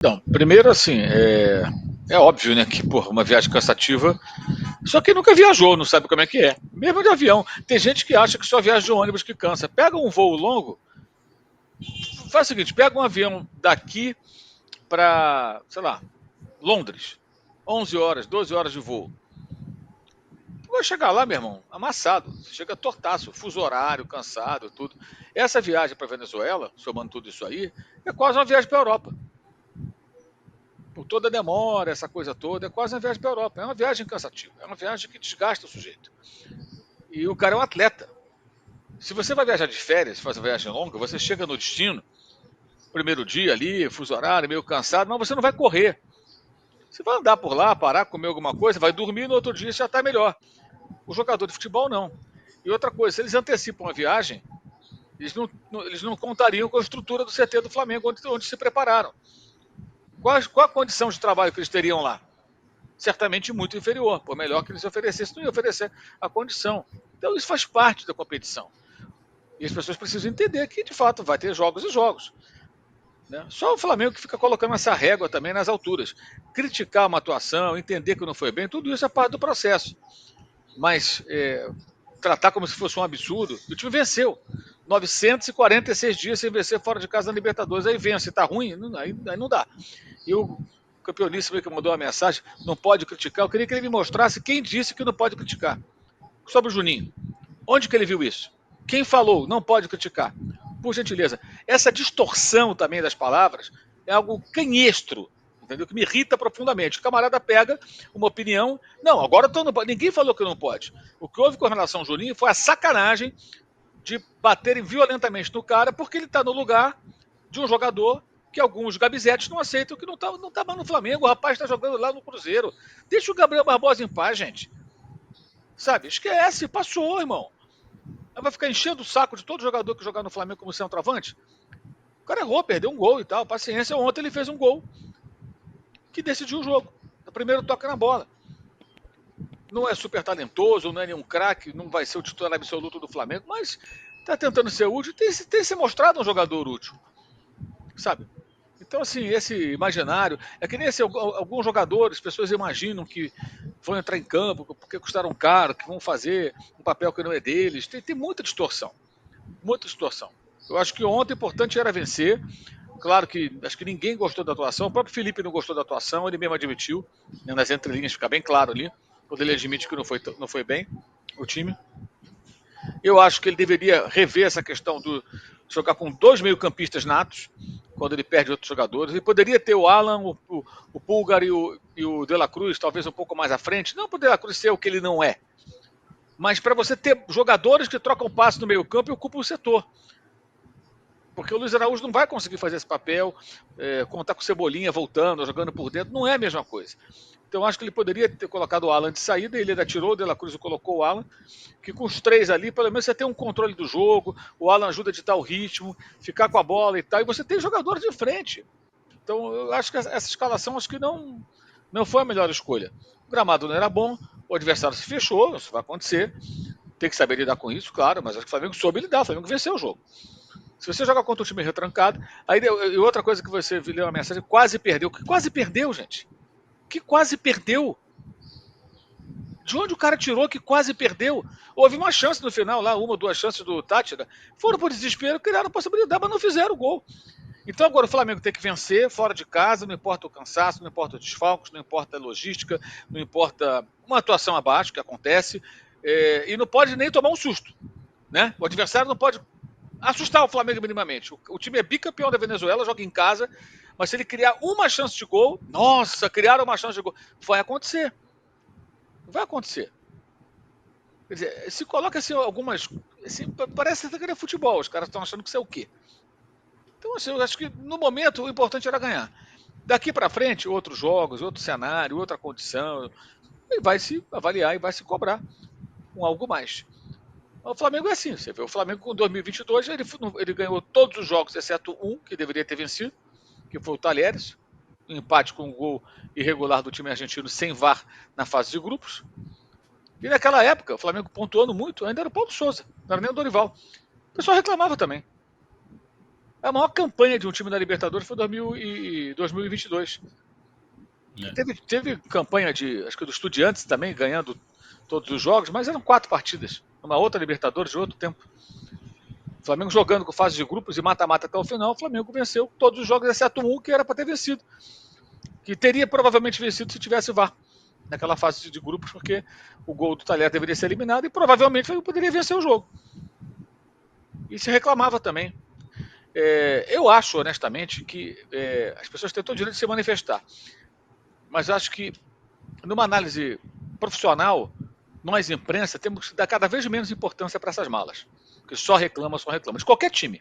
Então, primeiro assim, é óbvio, né, que porra, uma viagem cansativa, só quem nunca viajou não sabe como é que é. Mesmo de avião, tem gente que acha que só viagem de ônibus que cansa. Pega um voo longo, faz o seguinte, pega um avião daqui para, sei lá, Londres, 11 horas, 12 horas de voo. Tu vai chegar lá, meu irmão, amassado, chega tortaço, fuso horário, cansado, tudo. Essa viagem para Venezuela, somando tudo isso aí, é quase uma viagem para a Europa. Por toda a demora, essa coisa toda, é quase uma viagem para a Europa. É uma viagem cansativa, é uma viagem que desgasta o sujeito. E o cara é um atleta. Se você vai viajar de férias, faz uma viagem longa, você chega no destino, primeiro dia ali, fuso horário, meio cansado, mas você não vai correr. Você vai andar por lá, parar, comer alguma coisa, vai dormir, no outro dia já está melhor. O jogador de futebol não. E outra coisa, se eles antecipam a viagem, eles não contariam com a estrutura do CT do Flamengo, onde se prepararam. Qual a condição de trabalho que eles teriam lá? Certamente muito inferior. Por melhor que eles oferecessem, não ia oferecer a condição. Então isso faz parte da competição. E as pessoas precisam entender que, de fato, vai ter jogos e jogos. Né? Só o Flamengo que fica colocando essa régua também nas alturas. Criticar uma atuação, entender que não foi bem, tudo isso é parte do processo. Mas tratar como se fosse um absurdo, o time venceu. 946 dias sem vencer fora de casa na Libertadores. Aí vence, tá ruim, aí não dá. E o campeoníssimo que mandou uma mensagem, não pode criticar. Eu queria que ele me mostrasse quem disse que não pode criticar. Sobre o Juninho. Onde que ele viu isso? Quem falou não pode criticar? Por gentileza. Essa distorção também das palavras é algo canhestro, entendeu? Que me irrita profundamente. O camarada pega uma opinião. Não, agora não pode. Ninguém falou que não pode. O que houve com relação ao Juninho foi a sacanagem de baterem violentamente no cara porque ele está no lugar de um jogador que alguns gabizetes não aceitam, que não tá mais no Flamengo. O rapaz está jogando lá no Cruzeiro. Deixa o Gabriel Barbosa em paz, gente. Sabe? Esquece, passou, irmão. Vai ficar enchendo o saco de todo jogador que jogar no Flamengo como centroavante? O cara errou, perdeu um gol e tal. Paciência, ontem ele fez um gol que decidiu o jogo. O primeiro toque na bola. Não é super talentoso, não é nenhum craque, não vai ser o titular absoluto do Flamengo, mas tá tentando ser útil, tem se mostrado um jogador útil, sabe? Então, assim, esse imaginário, é que nem esse, alguns jogadores, pessoas imaginam que vão entrar em campo porque custaram caro, que vão fazer um papel que não é deles. Tem muita distorção, muita distorção. Eu acho que ontem o importante era vencer. Claro que acho que ninguém gostou da atuação. O próprio Felipe não gostou da atuação, ele mesmo admitiu, né, nas entrelinhas, fica bem claro ali, quando ele admite que não foi bem o time. Eu acho que ele deveria rever essa questão do jogar com dois meio-campistas natos, quando ele perde outros jogadores. Ele poderia ter o Alan, o Pulgar e o De La Cruz, talvez um pouco mais à frente. Não para o De La Cruz ser o que ele não é, mas para você ter jogadores que trocam passe no meio-campo e ocupam o setor. Porque o Luiz Araújo não vai conseguir fazer esse papel, contar com o Cebolinha voltando, jogando por dentro, não é a mesma coisa. Então acho que ele poderia ter colocado o Alan de saída, ele ainda tirou, o De La Cruz colocou o Alan, que com os três ali, pelo menos você tem um controle do jogo, o Alan ajuda a ditar o ritmo, ficar com a bola e tal, e você tem jogadores de frente. Então eu acho que essa escalação acho que não foi a melhor escolha. O gramado não era bom, o adversário se fechou, isso vai acontecer, tem que saber lidar com isso, claro, mas acho que o Flamengo soube lidar, o Flamengo venceu o jogo. Se você joga contra um time retrancado, aí e outra coisa que você leu uma mensagem, quase perdeu. Que quase perdeu, gente? Que quase perdeu? De onde o cara tirou que quase perdeu? Houve uma chance no final lá, uma ou duas chances do Tátira. Foram por desespero, criaram possibilidade, mas não fizeram o gol. Então agora o Flamengo tem que vencer fora de casa, não importa o cansaço, não importa os desfalques, não importa a logística, não importa uma atuação abaixo que acontece, e não pode nem tomar um susto. Né? O adversário não pode assustar o Flamengo minimamente. O time é bicampeão da Venezuela, joga em casa, mas se ele criar uma chance de gol, nossa, criaram uma chance de gol, vai acontecer. Vai acontecer. Quer dizer, se coloca assim algumas. Assim, parece que é futebol, os caras estão achando que isso é o quê? Então, assim, eu acho que no momento o importante era ganhar. Daqui para frente, outros jogos, outro cenário, outra condição, e vai se avaliar e vai se cobrar com algo mais. O Flamengo é assim, você vê, o Flamengo com 2022 ele ganhou todos os jogos, exceto um, que deveria ter vencido, que foi o Talheres, um empate com um gol irregular do time argentino sem VAR na fase de grupos. E naquela época, o Flamengo pontuando muito, ainda era o Paulo Souza, não era nem o Dorival. O pessoal reclamava também. A maior campanha de um time da Libertadores foi 2022. É. Teve campanha acho que do Estudiantes também, ganhando todos os jogos, mas eram 4 partidas. Uma outra Libertadores de outro tempo. O Flamengo jogando com fase de grupos e mata-mata até o final, o Flamengo venceu todos os jogos, exceto um que era para ter vencido. Que teria provavelmente vencido se tivesse VAR naquela fase de grupos, porque o gol do Talher deveria ser eliminado e provavelmente o Flamengo poderia vencer o jogo. E se reclamava também. Eu acho, honestamente, que as pessoas têm todo o direito de se manifestar. Mas acho que, numa análise profissional, nós, imprensa, temos que dar cada vez menos importância para essas malas. Que só reclama. De qualquer time.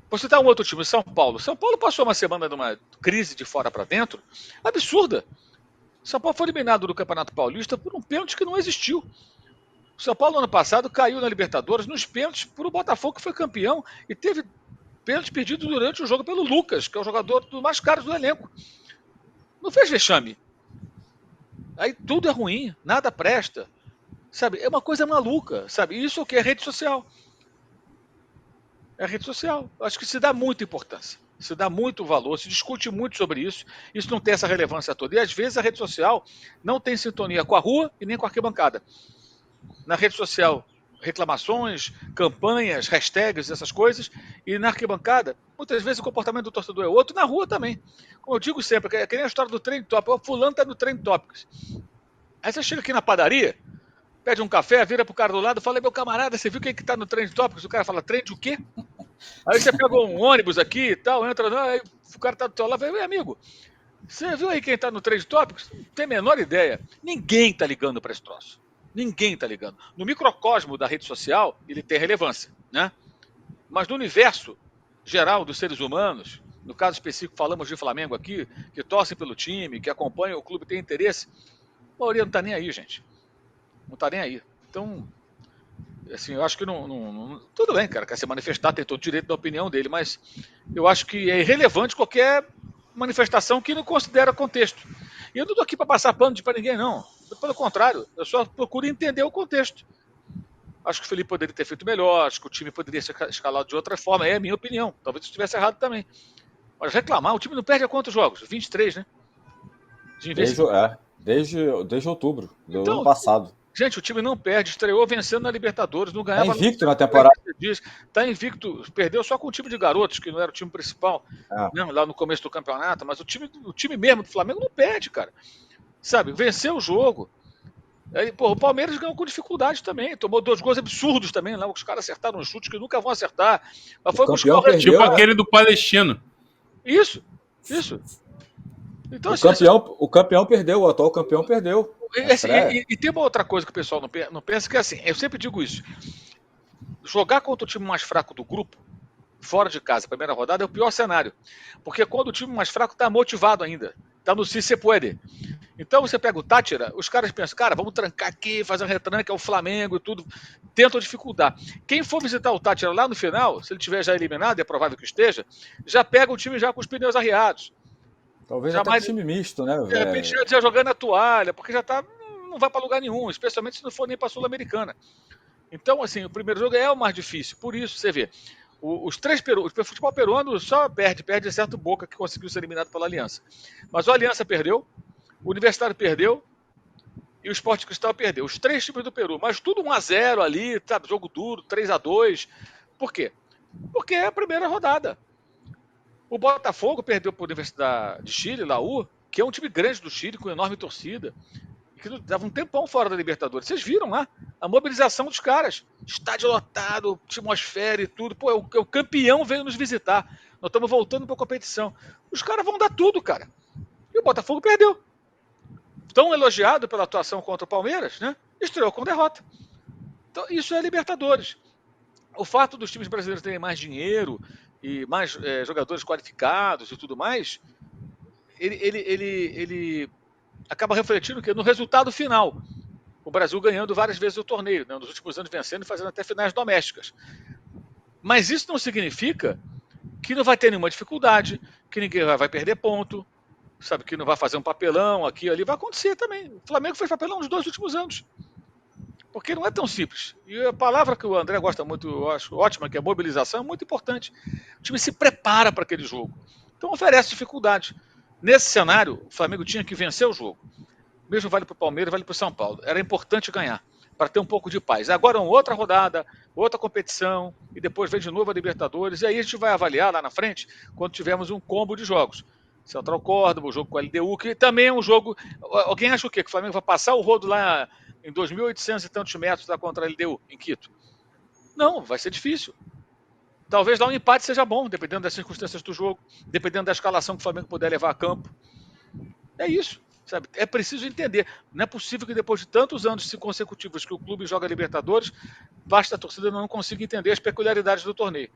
Vou citar um outro time, São Paulo. São Paulo passou uma semana numa crise de fora para dentro absurda. São Paulo foi eliminado do Campeonato Paulista por um pênalti que não existiu. O São Paulo, ano passado, caiu na Libertadores nos pênaltis por o Botafogo, que foi campeão, e teve pênalti perdido durante o jogo pelo Lucas, que é o jogador dos mais caros do elenco. Não fez vexame. Aí tudo é ruim, nada presta. Sabe? É uma coisa maluca, sabe? Isso é o que é rede social. É a rede social. Acho que se dá muita importância, se dá muito valor, se discute muito sobre isso. Isso não tem essa relevância toda. E às vezes a rede social não tem sintonia com a rua e nem com a arquibancada. Na rede social, reclamações, campanhas, hashtags, essas coisas. E na arquibancada, muitas vezes o comportamento do torcedor é outro. Na rua também. Como eu digo sempre, é que nem a história do Trend Topics. O fulano está no Trend Topics. Aí você chega aqui na padaria, pede um café, vira pro cara do lado e fala: meu camarada, você viu quem que tá no Trend Topics? O cara fala: Trend o quê? Aí você pega um ônibus aqui e tal, entra, aí o cara tá do teu lado, vai, amigo, você viu aí quem tá no Trend Topics? Não tem a menor ideia. Ninguém tá ligando para esse troço. Ninguém tá ligando. No microcosmo da rede social, ele tem relevância, né? Mas no universo geral dos seres humanos, no caso específico, falamos de Flamengo aqui, que torcem pelo time, que acompanham o clube, tem interesse, a maioria não tá nem aí, gente. Não tá nem aí. Então, assim, eu acho que tudo bem, cara, quer se manifestar, tem todo o direito da opinião dele, mas eu acho que é irrelevante qualquer manifestação que não considera contexto. E eu não estou aqui para passar pano para ninguém, não. Pelo contrário, eu só procuro entender o contexto. Acho que o Felipe poderia ter feito melhor, acho que o time poderia ser escalado de outra forma, é a minha opinião. Talvez eu estivesse errado também. Mas reclamar, o time não perde a quantos jogos? 23, né? Desde outubro do ano Então, passado. gente, o time não perde, estreou vencendo na Libertadores, não ganhava. Tá invicto na temporada. Tá invicto, perdeu só com o time de garotos, que não era o time principal, né, lá no começo do campeonato, mas o time mesmo do Flamengo não perde, cara. Sabe, venceu o jogo. Aí, pô, o Palmeiras ganhou com dificuldade também, tomou 2 gols absurdos também, lá os caras acertaram um chute que nunca vão acertar. Mas foi buscar o tipo aquele do Palestino. Isso. Então, o campeão perdeu, o atual campeão perdeu. E tem uma outra coisa que o pessoal não pensa, que é assim, eu sempre digo isso. Jogar contra o time mais fraco do grupo, fora de casa, primeira rodada, é o pior cenário. Porque quando o time mais fraco está motivado ainda, está no se puede. Então você pega o Tátira, os caras pensam, cara, vamos trancar aqui, fazer um retranque, é o Flamengo e tudo, tentam dificultar. Quem for visitar o Tátira lá no final, se ele tiver já eliminado, é provável que esteja, já pega o time já com os pneus arriados. Talvez até mais, time misto, né? De repente já jogando a toalha, porque já tá, não vai para lugar nenhum, especialmente se não for nem para a Sul-Americana. Então, assim, o primeiro jogo é o mais difícil, por isso você vê. Os três peruanos, o futebol peruano só perde exceto o Boca, que conseguiu ser eliminado pela Aliança. Mas o Aliança perdeu, o Universitário perdeu e o Sport Cristal perdeu. Os 3 times do Peru, mas tudo 1-0 ali, sabe? Jogo duro, 3-2. Por quê? Porque é a primeira rodada. O Botafogo perdeu para a Universidade de Chile, Laú, que é um time grande do Chile, com enorme torcida, que dava um tempão fora da Libertadores. Vocês viram lá a mobilização dos caras. Estádio lotado, atmosfera e tudo. Pô, o campeão veio nos visitar. Nós estamos voltando para a competição. Os caras vão dar tudo, cara. E o Botafogo perdeu. Tão elogiado pela atuação contra o Palmeiras, né? Estreou com derrota. Então, isso é Libertadores. O fato dos times brasileiros terem mais dinheiro e mais jogadores qualificados e tudo mais, ele acaba refletindo que no resultado final, o Brasil ganhando várias vezes o torneio, né, nos últimos anos vencendo e fazendo até finais domésticas. Mas isso não significa que não vai ter nenhuma dificuldade, que ninguém vai perder ponto, sabe, que não vai fazer um papelão aqui ali, vai acontecer também. O Flamengo fez papelão nos 2 últimos anos. Porque não é tão simples. E a palavra que o André gosta muito, eu acho ótima, que é mobilização, é muito importante. O time se prepara para aquele jogo. Então oferece dificuldade. Nesse cenário, o Flamengo tinha que vencer o jogo. Mesmo vale para o Palmeiras, vale para o São Paulo. Era importante ganhar, para ter um pouco de paz. Agora uma outra rodada, outra competição, e depois vem de novo a Libertadores, e aí a gente vai avaliar lá na frente, quando tivermos um combo de jogos. Central Córdoba, o jogo com a LDU, que também é um jogo... Alguém acha o quê? Que o Flamengo vai passar o rodo lá em 2.800 e tantos metros lá contra a LDU, em Quito? Não, vai ser difícil. Talvez lá um empate seja bom, dependendo das circunstâncias do jogo, dependendo da escalação que o Flamengo puder levar a campo. É isso, sabe? É preciso entender. Não é possível que depois de tantos anos consecutivos que o clube joga Libertadores, basta a torcida não consiga entender as peculiaridades do torneio.